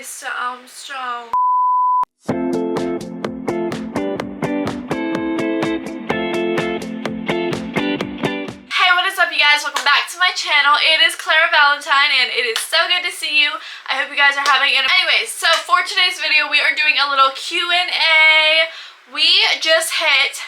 Mr. Armstrong. Hey, what is up, you guys? Welcome back to my channel. It is Clara Valentine and it is so good to see you. I hope you guys are having an anyways, so for today's video we are doing a little Q&A. We just hit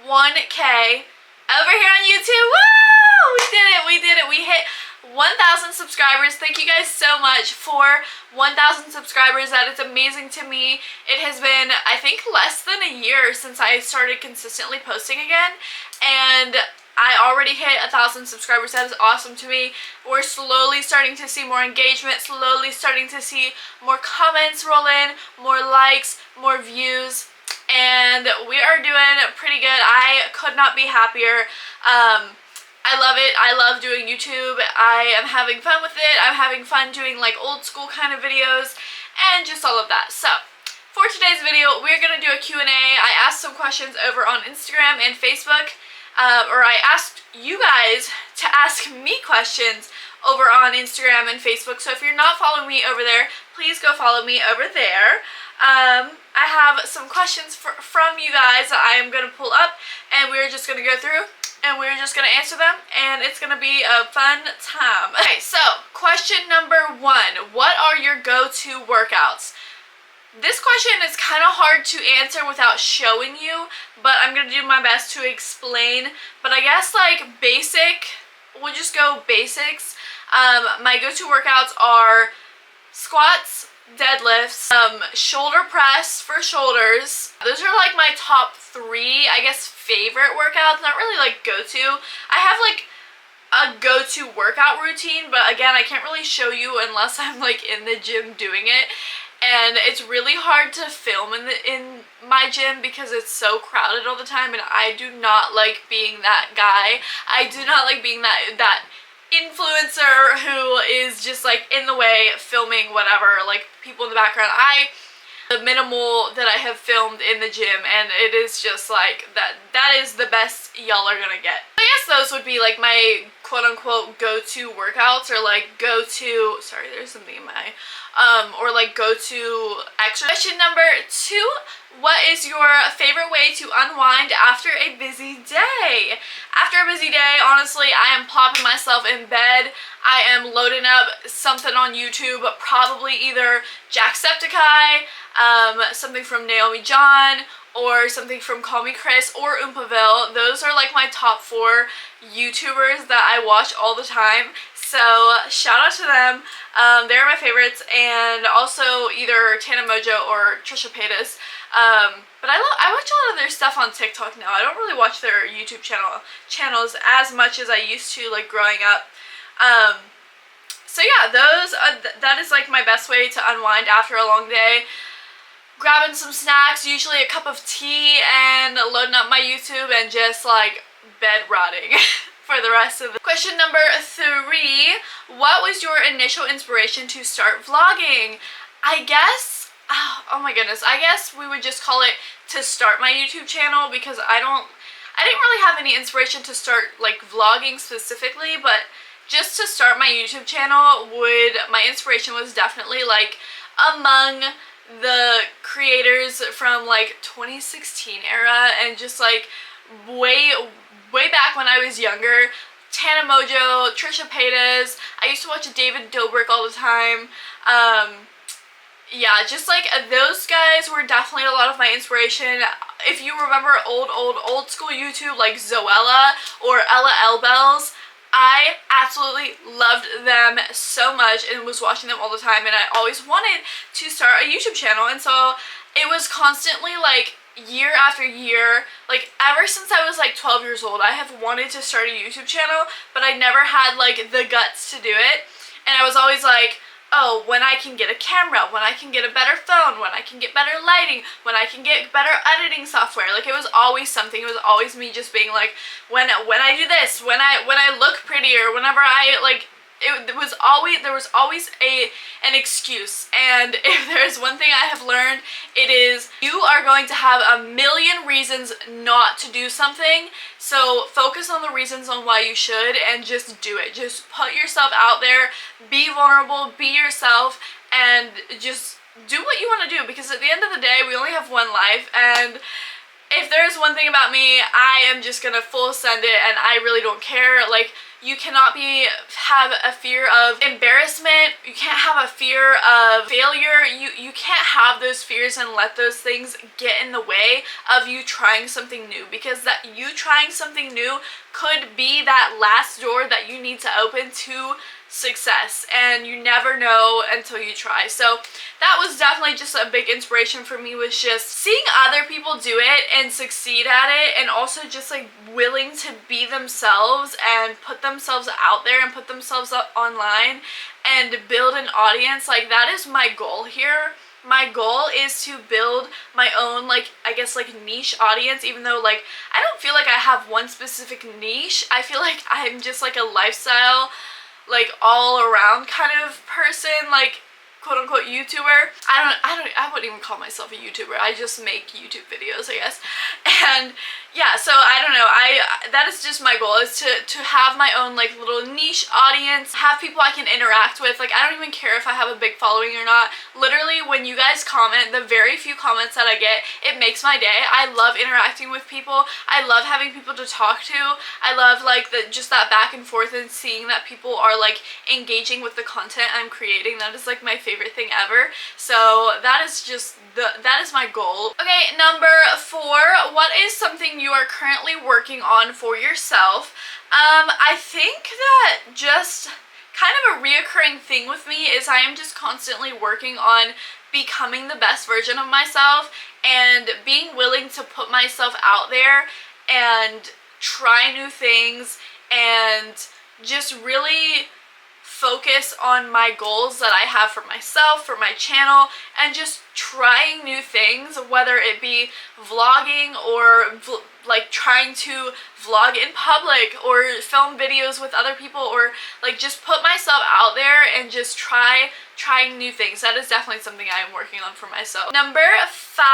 1K over here on YouTube. Woo! We did it, we did it. We hit 1,000 subscribers. Thank you guys so much for 1,000 subscribers. That is amazing to me. It has been, I think, less than a year since I started consistently posting again, and I already hit 1,000 subscribers. That is awesome to me. We're slowly starting to see more engagement, slowly starting to see more comments roll in, more likes, more views, and we are doing pretty good. I could not be happier. I love it. I love doing YouTube. I am having fun with it. I'm having fun doing like old school kind of videos and just all of that. So for today's video, we're going to do a Q&A. I asked some questions over on Instagram and Facebook, or I asked you guys to ask me questions over on Instagram and Facebook. So if you're not following me over there, please go follow me over there. I have some questions from you guys that I am going to pull up, and we're just going to go through and we're just going to answer them, and it's going to be a fun time. Okay, so question number 1. What are your go-to workouts? This question is kind of hard to answer without showing you, but I'm going to do my best to explain. But I guess like basic, we'll just go basics. My go-to workouts are squats, deadlifts, shoulder press for shoulders. Those are like my top 3, I guess, favorite workouts. Not really like go-to. I have like a go-to workout routine, but again, I can't really show you unless I'm like in the gym doing it. And it's really hard to film in my gym because it's so crowded all the time, and I do not like being that guy. I do not like being that influencer who is just like in the way filming whatever, like people in the background. The minimal that I have filmed in the gym, and it is just like that is the best y'all are gonna get. I guess those would be like my quote-unquote go-to workouts, or like go-to, sorry, there's something in my or like go-to exercise. Question number 2, what is your favorite way to unwind after a busy day? After a busy day, honestly, I am plopping myself in bed. I am loading up something on YouTube, probably either Jacksepticeye, something from Naomi John, or something from Call Me Chris or Oompaville. Those are like my top 4 YouTubers that I watch all the time. So shout out to them. They're my favorites, and also either Tana Mojo or Trisha Paytas. But I watch a lot of their stuff on TikTok now. I don't really watch their YouTube channels as much as I used to, like growing up. So yeah, those that is like my best way to unwind after a long day. Grabbing some snacks, usually a cup of tea, and loading up my YouTube and just like bed rotting for the rest of the Question number 3, what was your initial inspiration to start vlogging? I guess, oh my goodness, I guess we would just call it to start my YouTube channel, because I didn't really have any inspiration to start like vlogging specifically, but just to start my YouTube channel my inspiration was definitely like among the creators from like 2016 era, and just like way back when I was younger. Tana Mojo, Trisha Paytas. I used to watch David Dobrik all the time. Yeah, just like those guys were definitely a lot of my inspiration. If you remember old school YouTube like Zoella or Ella Elbels, I absolutely loved them so much and was watching them all the time, and I always wanted to start a YouTube channel. And so it was constantly like year after year, like ever since I was like 12 years old, I have wanted to start a YouTube channel, but I never had like the guts to do it. And I was always like, oh, when I can get a camera, when I can get a better phone, when I can get better lighting, when I can get better editing software. Like it was always something. It was always me just being like, when I do this, when I look prettier, whenever I like, there was always an excuse. And if there's one thing I have learned, it is you are going to have a million reasons not to do something. So focus on the reasons on why you should, and just do it. Just put yourself out there, be vulnerable, be yourself, and just do what you want to do, because at the end of the day, we only have one life, and if there's one thing about me, I am just gonna full send it, and I really don't care. Like, you cannot have a fear of embarrassment. You can't have a fear of failure. You can't have those fears and let those things get in the way of you trying something new, because that you trying something new could be that last door that you need to open to success, and you never know until you try. So that was definitely just a big inspiration for me, was just seeing other people do it and succeed at it, and also just like willing to be themselves and put themselves out there and put themselves up online and build an audience. Like, that is my goal here. My goal is to build my own, like, I guess, like, niche audience, even though, like, I don't feel like I have one specific niche. I feel like I'm just like a lifestyle, like, all around kind of person, like, quote unquote YouTuber. I wouldn't even call myself a YouTuber. I just make YouTube videos, I guess. And yeah, so I don't know, that is just my goal, is to have my own, like, little niche audience, have people I can interact with. Like, I don't even care if I have a big following or not. Literally, when you guys comment, the very few comments that I get, it makes my day. I love interacting with people. I love having people to talk to. I love, like, just that back and forth, and seeing that people are, like, engaging with the content I'm creating. That is, like, my favorite thing ever. So that is just that is my goal. Okay, number 4, what is something you are currently working on for yourself? I think that just kind of a reoccurring thing with me is I am just constantly working on becoming the best version of myself, and being willing to put myself out there and try new things, and just really focus on my goals that I have for myself, for my channel, and just trying new things, whether it be vlogging or like trying to vlog in public or film videos with other people, or like just put myself out there and just trying new things. That is definitely something I am working on for myself. Number 5,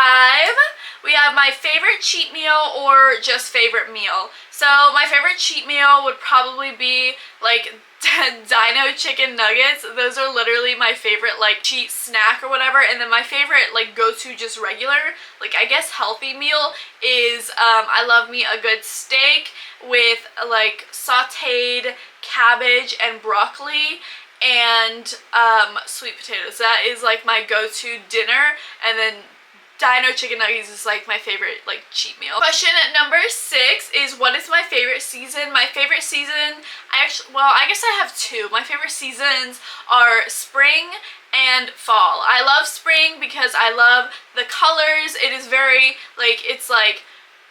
we have my favorite cheat meal or just favorite meal. So my favorite cheat meal would probably be like Dino chicken nuggets. Those are literally my favorite, like, cheat snack or whatever. And then my favorite, like, go-to just regular, like, I guess healthy meal is I love me a good steak with like sauteed cabbage and broccoli and sweet potatoes. That is like my go-to dinner. And then Dino chicken nuggets is like my favorite, like, cheat meal. Question number 6 is, what is my favorite season? My favorite season, I guess I have 2. My favorite seasons are spring and fall. I love spring because I love the colors. It is very, like, it's like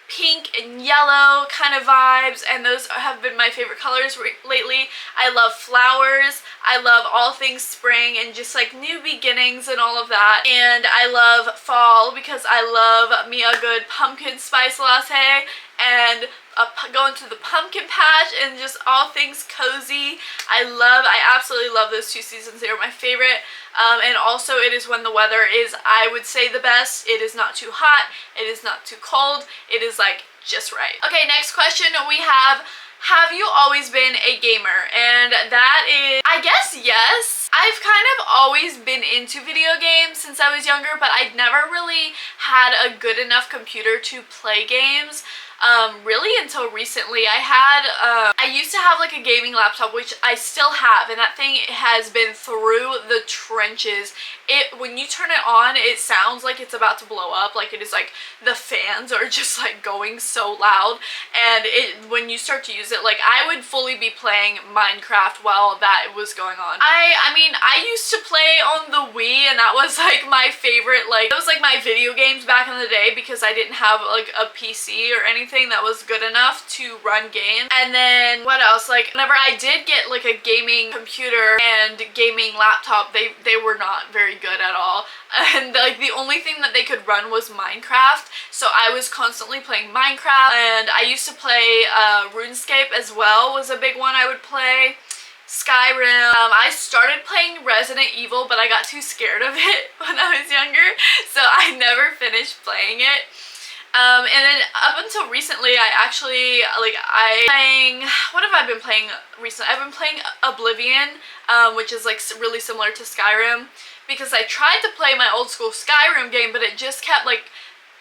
pink and yellow kind of vibes, and those have been my favorite colors lately. I love flowers. I love all things spring and just like new beginnings and all of that. And I love fall because I love me a good pumpkin spice latte and going to the pumpkin patch and just all things cozy. I absolutely love those 2 seasons. They are my favorite. And also it is when the weather is, I would say, the best. It is not too hot. It is not too cold. It is like just right. Okay, next question we have you always been a gamer? And that is, I guess, yes. I've kind of always been into video games since I was younger, but I'd never really had a good enough computer to play games. Really until recently. I used to have like a gaming laptop, which I still have, and that thing has been through the trenches. When you turn it on, it sounds like it's about to blow up. Like, it is like the fans are just like going so loud, and when you start to use it, like, I would fully be playing Minecraft while that was going on. I mean, I used to play on the Wii, and that was like my favorite, like, it was like my video games back in the day, because I didn't have like a PC or anything that was good enough to run games. And then what else, like, whenever I did get like a gaming computer and gaming laptop, they were not very good at all, and like the only thing that they could run was Minecraft. So I was constantly playing Minecraft, and I used to play RuneScape as well, was a big one I would play. Skyrim. I started playing Resident Evil, but I got too scared of it when I was younger, so I never finished playing it. And then up until recently, I actually, what have I been playing recently? I've been playing Oblivion, which is like really similar to Skyrim, because I tried to play my old school Skyrim game, but it just kept like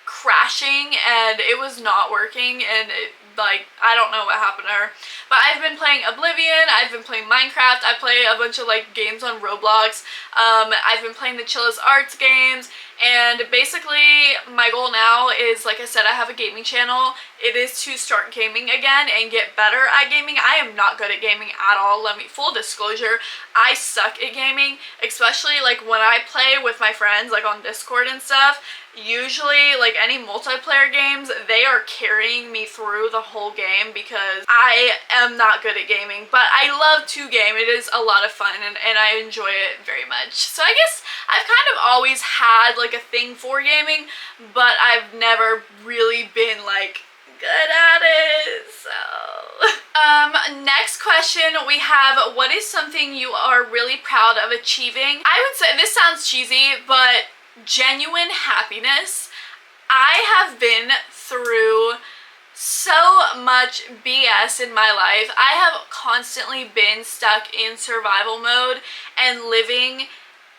crashing and it was not working, and I don't know what happened to her. But I've been playing Oblivion, I've been playing Minecraft, I play a bunch of like games on Roblox, I've been playing the Chill as Arts games, and basically my goal now is, like I said, I have a gaming channel. It is to start gaming again and get better at gaming. I am not good at gaming at all. Full disclosure, I suck at gaming, especially like when I play with my friends like on Discord and stuff. Usually, like any multiplayer games, they are carrying me through the whole game because I am not good at gaming, but I love to game. It is a lot of fun, and I enjoy it very much. So I guess I've kind of always had like a thing for gaming, but I've never really been like good at it. So next question we have, what is something you are really proud of achieving? I would say, this sounds cheesy, but genuine happiness. I have been through so much BS in my life. I have constantly been stuck in survival mode and living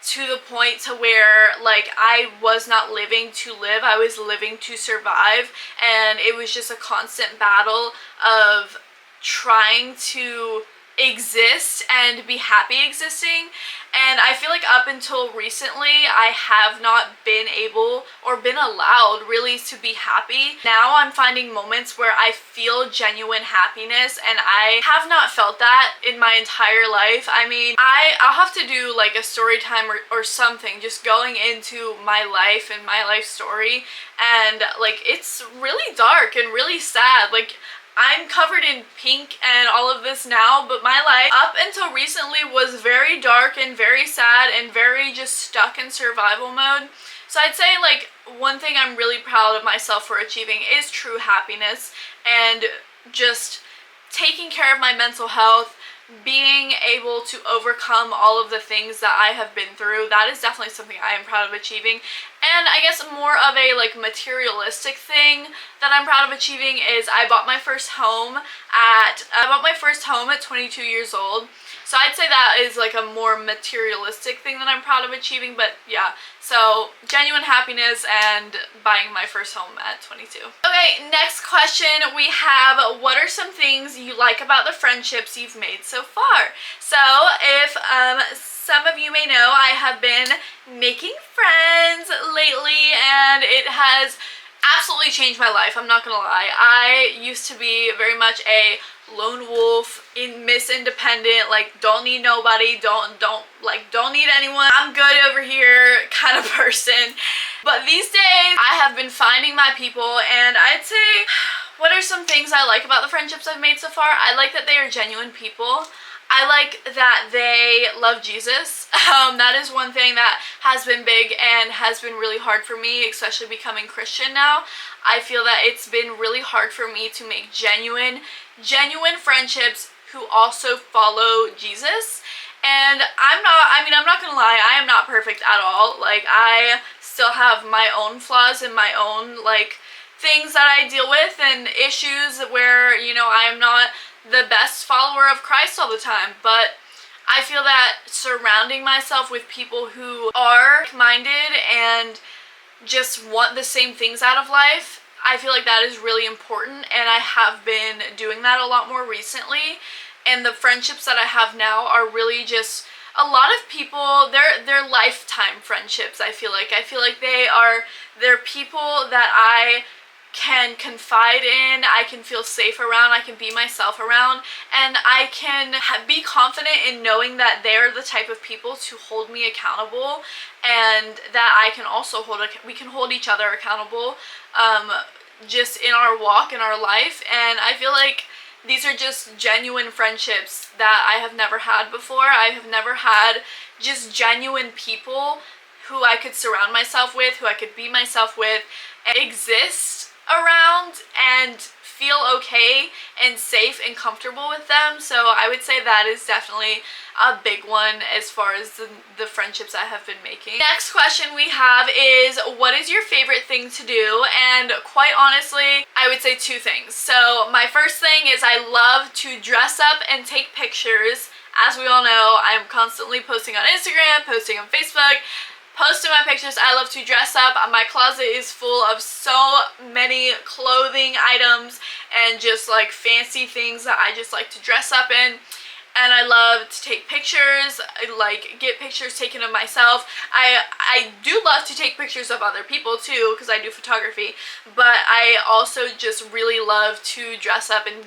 to the point to where like I was not living to live, I was living to survive, and it was just a constant battle of trying to exist and be happy existing. And I feel like up until recently I have not been able or been allowed really to be happy. Now I'm finding moments where I feel genuine happiness, and I have not felt that in my entire life. I mean, I'll have to do like a story time or something, just going into my life and my life story, and like it's really dark and really sad. Like, I'm covered in pink and all of this now, but my life up until recently was very dark and very sad and very just stuck in survival mode. So I'd say like one thing I'm really proud of myself for achieving is true happiness, and just taking care of my mental health, being able to overcome all of the things that I have been through. That is definitely something I am proud of achieving. And I guess more of a like materialistic thing that I'm proud of achieving is I bought my first home at 22 years old. So I'd say that is like a more materialistic thing that I'm proud of achieving, but yeah. So genuine happiness and buying my first home at 22. Okay, next question we have, what are some things you like about the friendships you've made so far? So if some of you may know, I have been making friends lately, and it has absolutely changed my life. I'm not gonna lie. I used to be very much a lone wolf, Miss Independent, like don't need nobody, don't need anyone, I'm good over here kind of person. But these days I have been finding my people, and I'd say, what are some things I like about the friendships I've made so far? I like that they are genuine people. I like that they love Jesus. That is one thing that has been big and has been really hard for me, especially becoming Christian now. I feel that it's been really hard for me to make genuine friendships who also follow Jesus. And I'm not gonna lie, I am not perfect at all. Like, I still have my own flaws and my own like things that I deal with and issues where, you know, I am not the best follower of Christ all the time, but I feel that surrounding myself with people who are minded and just want the same things out of life, I feel like that is really important, and I have been doing that a lot more recently. And the friendships that I have now are really just a lot of people, they're lifetime friendships. I feel like they're people that I can confide in, I can feel safe around, I can be myself around, and I can be confident in knowing that they're the type of people to hold me accountable, and that I can also we can hold each other accountable just in our walk, in our life. And I feel like these are just genuine friendships that I have never had before. I have never had just genuine people who I could surround myself with, who I could be myself with, and exist around and feel okay and safe and comfortable with them. So I would say that is definitely a big one as far as the friendships I have been making. Next question we have is, what is your favorite thing to do? And quite honestly, I would say two things. So my first thing is I love to dress up and take pictures. As we all know, I'm constantly posting on Instagram, posting on Facebook, posting my pictures. I love to dress up. My closet is full of so many clothing items and just like fancy things that I just like to dress up in. And I love to take pictures. I like get pictures taken of myself. I do love to take pictures of other people too, because I do photography, but I also just really love to dress up and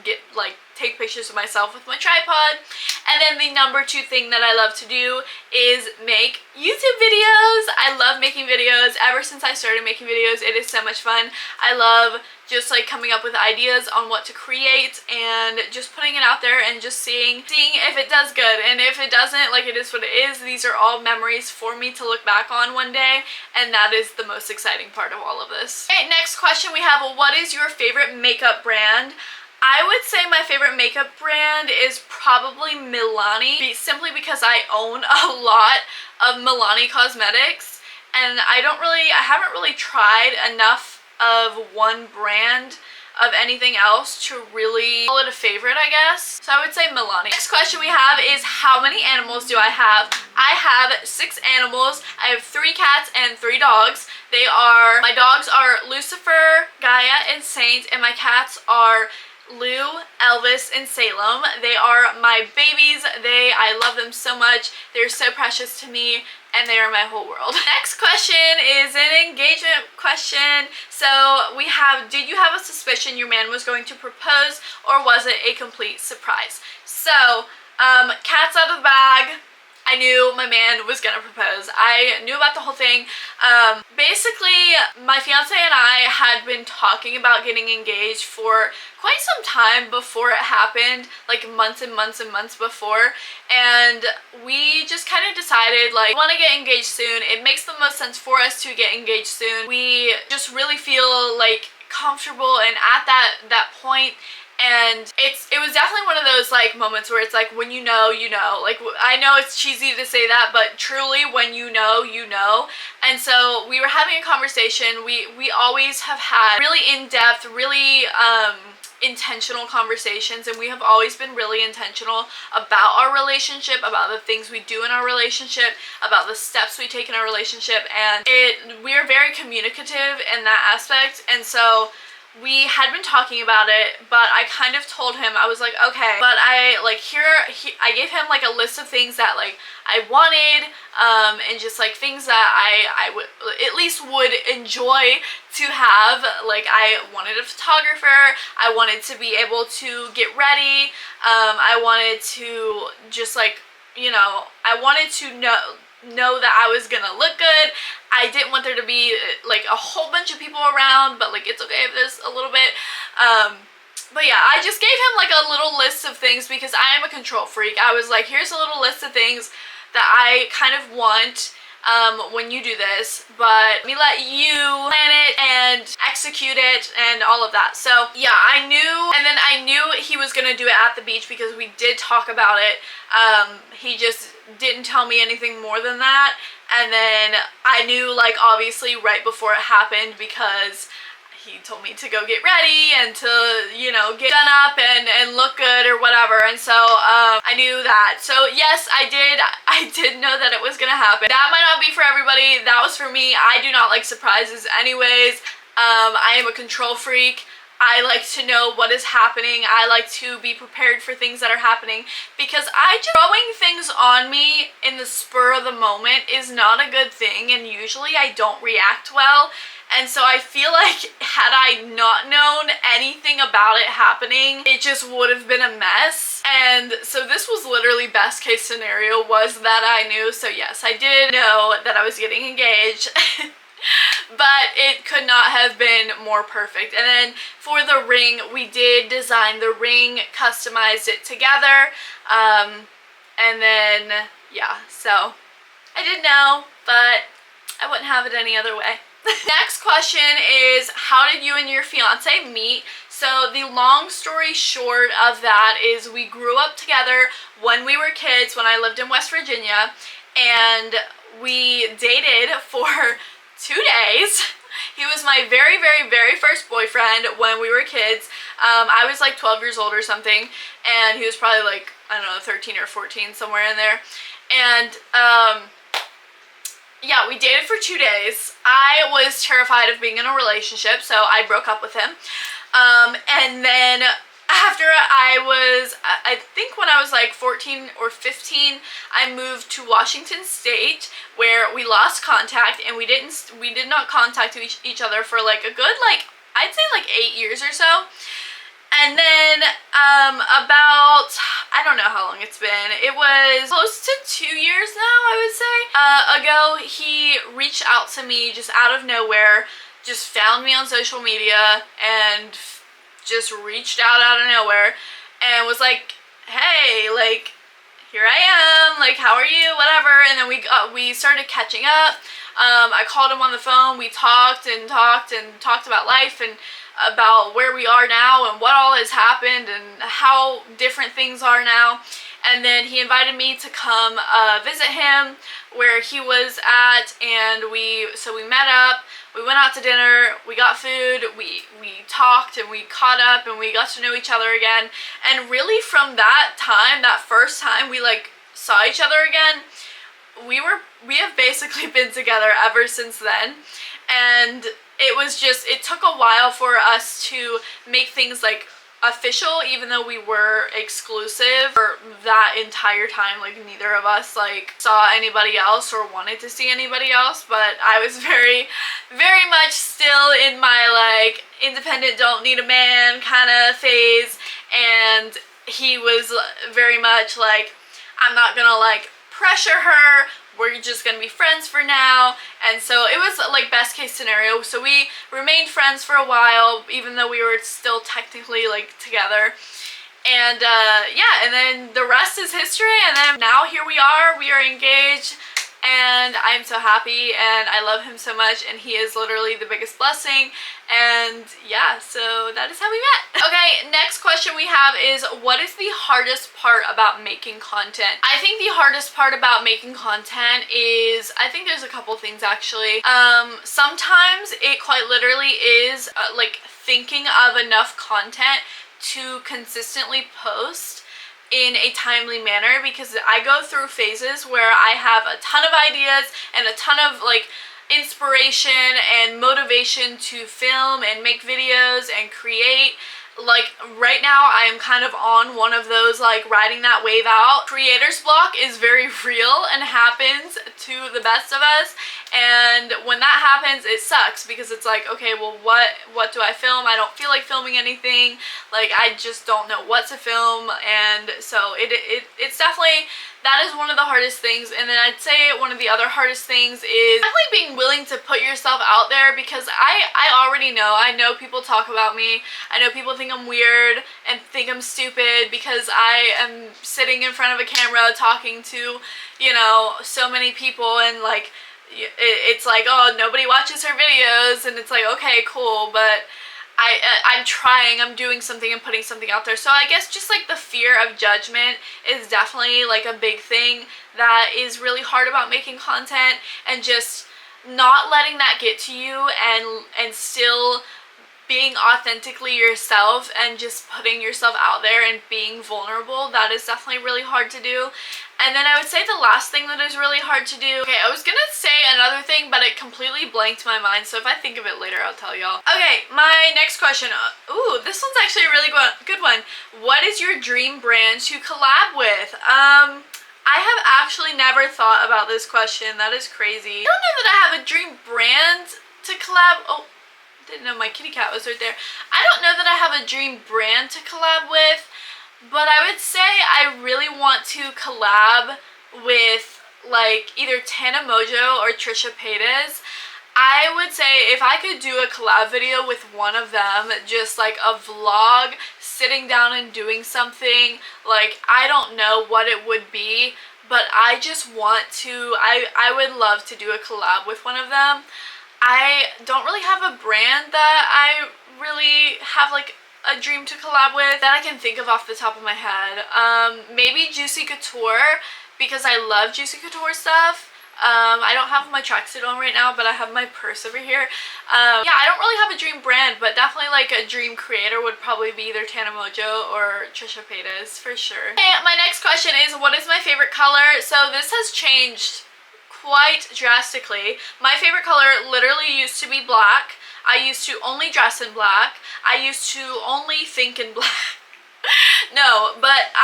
take pictures of myself with my tripod. And then the number two thing that I love to do is make YouTube videos. I love making videos. Ever since I started making videos, it is so much fun. I love just like coming up with ideas on what to create and just putting it out there and just seeing if it does good. And if it doesn't, like, it is what it is. These are all memories for me to look back on one day, and that is the most exciting part of all of this. Okay, next question we have, what is your favorite makeup brand? I would say my favorite makeup brand is probably Milani, simply because I own a lot of Milani cosmetics, and I haven't really tried enough of one brand of anything else to really call it a favorite, I guess. So I would say Milani. Next question we have is, how many animals do I have? I have 6 animals. I have 3 cats and 3 dogs. My dogs are Lucifer, Gaia, and Saint, and my cats are Lou, Elvis, and Salem. They are my babies. I love them so much. They're so precious to me, and they are my whole world. Next question is an engagement question. So we have, did you have a suspicion your man was going to propose, or was it a complete surprise? So, cat's out of the bag. I knew my man was gonna propose. I knew about the whole thing. Basically, my fiance and I had been talking about getting engaged for quite some time before it happened, like months and months and months before, and we just kind of decided, like, we want to get engaged soon. It makes the most sense for us to get engaged soon. We just really feel like comfortable and at that point. And it was definitely one of those like moments where it's like, when you know, you know. Like, I know it's cheesy to say that, but truly, when you know, you know. And so we were having a conversation. We always have had really in-depth, really intentional conversations, and we have always been really intentional about our relationship, about the things we do in our relationship, about the steps we take in our relationship, and we are very communicative in that aspect. And so we had been talking about it, but I kind of told him, I was like, okay, but I gave him like a list of things that like I wanted, and just like things that I would at least would enjoy to have. Like, I wanted a photographer, I wanted to be able to get ready, I wanted to just like, you know, I wanted to know that I was gonna look good. I didn't want there to be like a whole bunch of people around, but like, it's okay if there's a little bit. But yeah, I just gave him like a little list of things because I am a control freak. I was like, here's a little list of things that I kind of want when you do this, but let me let you plan it and execute it and all of that. So yeah, I knew, and then I knew he was gonna do it at the beach because we did talk about it. He just didn't tell me anything more than that. And then I knew, like, obviously right before it happened, because he told me to go get ready and to, you know, get done up and look good or whatever. And so I knew that. So yes, I did know that it was gonna happen. That might not be for everybody. That was for me. I do not like surprises anyways. I am a control freak. I like to know what is happening. I like to be prepared for things that are happening, because throwing things on me in the spur of the moment is not a good thing, and usually I don't react well. And so I feel like had I not known anything about it happening, it just would have been a mess. And so this was literally best case scenario, was that I knew. So yes, I did know that I was getting engaged. But it could not have been more perfect. And then for the ring, we did design the ring, customized it together, and then yeah, so I did know, but I wouldn't have it any other way. Next question is, how did you and your fiance meet? So the long story short of that is we grew up together when we were kids, when I lived in West Virginia, and we dated for 2 days. He was my very, very, very first boyfriend when we were kids. I was like 12 years old or something, and he was probably like, I don't know, 13 or 14, somewhere in there. And yeah, we dated for 2 days. I was terrified of being in a relationship, so I broke up with him. And then after I think when I was like 14 or 15, I moved to Washington State, where we lost contact, and we did not contact each other for like a good, like, I'd say like 8 years or so. And then about, I don't know how long it's been, it was close to 2 years now, I would say, ago, he reached out to me just out of nowhere, just found me on social media, and just reached out of nowhere, and was like, hey, like, here I am, like, how are you, whatever. And then we started catching up. I called him on the phone, we talked about life, and about where we are now, and what all has happened, and how different things are now. And then he invited me to come visit him where he was at, and so we met up, we went out to dinner, we got food, we talked, and we caught up, and we got to know each other again. And really from that time, that first time we like saw each other again, we have basically been together ever since then. And it took a while for us to make things like official, even though we were exclusive for that entire time. Like, neither of us like saw anybody else or wanted to see anybody else, but I was very, very much still in my like independent, don't need a man kind of phase, and he was very much like, I'm not gonna like pressure her, we're just gonna be friends for now. And so it was like best case scenario. So we remained friends for a while, even though we were still technically like together. And yeah, and then the rest is history. And then now here we are engaged, and I'm so happy, and I love him so much, and he is literally the biggest blessing. And yeah, so that is how we met. Okay, next question we have is, what is the hardest part about making content? I think the hardest part about making content is, I think there's a couple things actually. Sometimes it quite literally is like thinking of enough content to consistently post in a timely manner, because I go through phases where I have a ton of ideas and a ton of like inspiration and motivation to film and make videos and create. Like right now I am kind of on one of those, like, riding that wave out. Creator's block is very real and happens to the best of us, and when that happens it sucks, because it's like, okay, well, what do I film? I don't feel like filming anything, like I just don't know what to film. And so it's definitely, that is one of the hardest things. And then I'd say one of the other hardest things is definitely being willing to put yourself out there, because I already know, I know people talk about me, I know people think I'm weird and think I'm stupid because I am sitting in front of a camera talking to, you know, so many people, and like it's like, oh, nobody watches her videos, and it's like, okay, cool, but I'm trying, I'm doing something and putting something out there. So I guess just like the fear of judgment is definitely like a big thing that is really hard about making content, and just not letting that get to you, and still being authentically yourself and just putting yourself out there and being vulnerable. That is definitely really hard to do. And then I would say the last thing that is really hard to do, okay, I was gonna say another thing, but it completely blanked my mind, so if I think of it later, I'll tell y'all. Okay, my next question, ooh, this one's actually a really good one. What is your dream brand to collab with? I have actually never thought about this question. That is crazy. I don't know that I have a dream brand to collab. Oh, didn't know my kitty cat was right there. I don't know that I have a dream brand to collab with, but I would say I really want to collab with like either Tana Mojo or Trisha Paytas. I would say if I could do a collab video with one of them, just like a vlog, sitting down and doing something, like, I don't know what it would be, but I just want to, I would love to do a collab with one of them. I don't really have a brand that I really have like a dream to collab with that I can think of off the top of my head. Maybe Juicy Couture, because I love Juicy Couture stuff. I don't have my tracksuit on right now, but I have my purse over here. Yeah, I don't really have a dream brand, but definitely like a dream creator would probably be either Tana Mojo or Trisha Paytas for sure. Okay, my next question is, what is my favorite color? So this has changed quite drastically. My favorite color literally used to be black. I used to only dress in black. I used to only think in black. No, but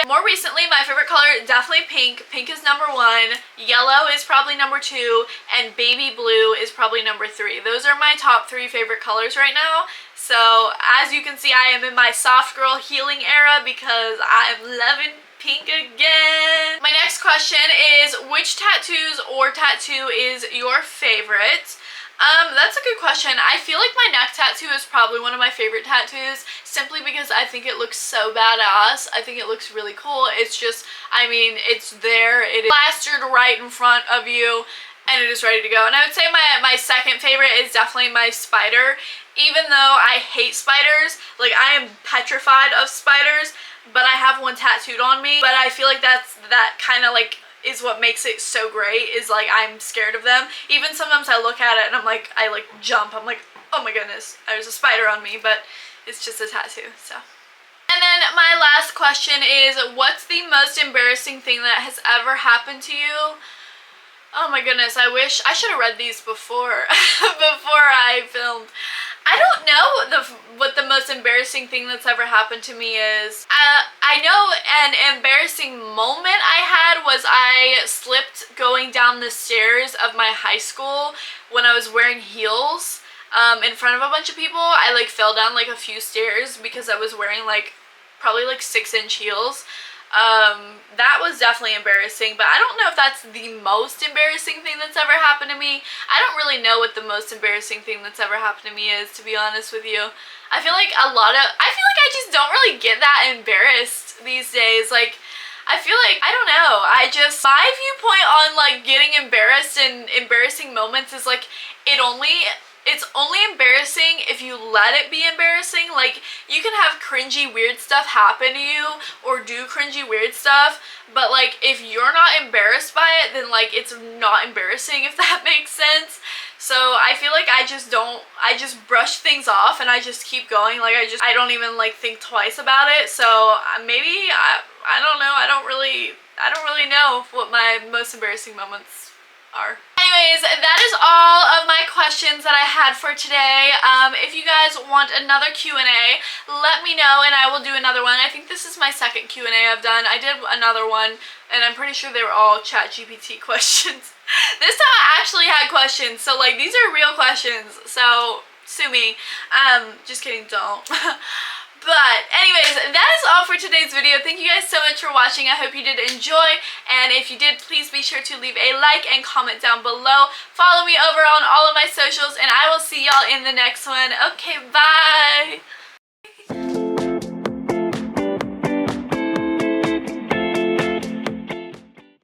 more recently, my favorite color, definitely pink. Pink is number 1, yellow is probably number 2, and baby blue is probably number 3. Those are my top 3 favorite colors right now. So, as you can see, I am in my soft girl healing era because I am loving pink again. My next question is, which tattoos or tattoo is your favorite? That's a good question. I feel like my neck tattoo is probably one of my favorite tattoos, simply because I think it looks so badass. I think it looks really cool. It's just, I mean, it's there. It is plastered right in front of you, and it is ready to go. And I would say my second favorite is definitely my spider. Even though I hate spiders, like I am petrified of spiders, but I have one tattooed on me. But I feel like that kind of like is what makes it so great, is like I'm scared of them. Even sometimes I look at it and I'm like, I like jump. I'm like, oh my goodness, there's a spider on me, but it's just a tattoo, so. And then my last question is, what's the most embarrassing thing that has ever happened to you? Oh my goodness, I wish I should have read these before before I filmed. I don't know what the most embarrassing thing that's ever happened to me is. I know an embarrassing moment I had was I slipped going down the stairs of my high school when I was wearing heels in front of a bunch of people. I like fell down like a few stairs because I was wearing like probably like 6-inch heels. That was definitely embarrassing, but I don't know if that's the most embarrassing thing that's ever happened to me. I don't really know what the most embarrassing thing that's ever happened to me is, to be honest with you. I feel like I just don't really get that embarrassed these days. Like, I feel like, I don't know, my viewpoint on like getting embarrassed and embarrassing moments is like, it's only embarrassing if you let it be embarrassing. Like, you can have cringy weird stuff happen to you or do cringy weird stuff, but like if you're not embarrassed by it, then like it's not embarrassing, if that makes sense. So I feel like I just brush things off and I just keep going. Like I don't even like think twice about it. So maybe I don't know. I don't really know what my most embarrassing moments are. Anyways, that is all of my questions that I had for today. If you guys want another Q&A, let me know and I will do another one. I think this is my second Q&A I've done. I did another one and I'm pretty sure they were all ChatGPT questions. This time I actually had questions, so like these are real questions, so sue me. Just kidding, don't. But anyways, that is all for today's video. Thank you guys so much for watching. I hope you did enjoy. And if you did, please be sure to leave a like and comment down below. Follow me over on all of my socials, and I will see y'all in the next one. Okay, bye!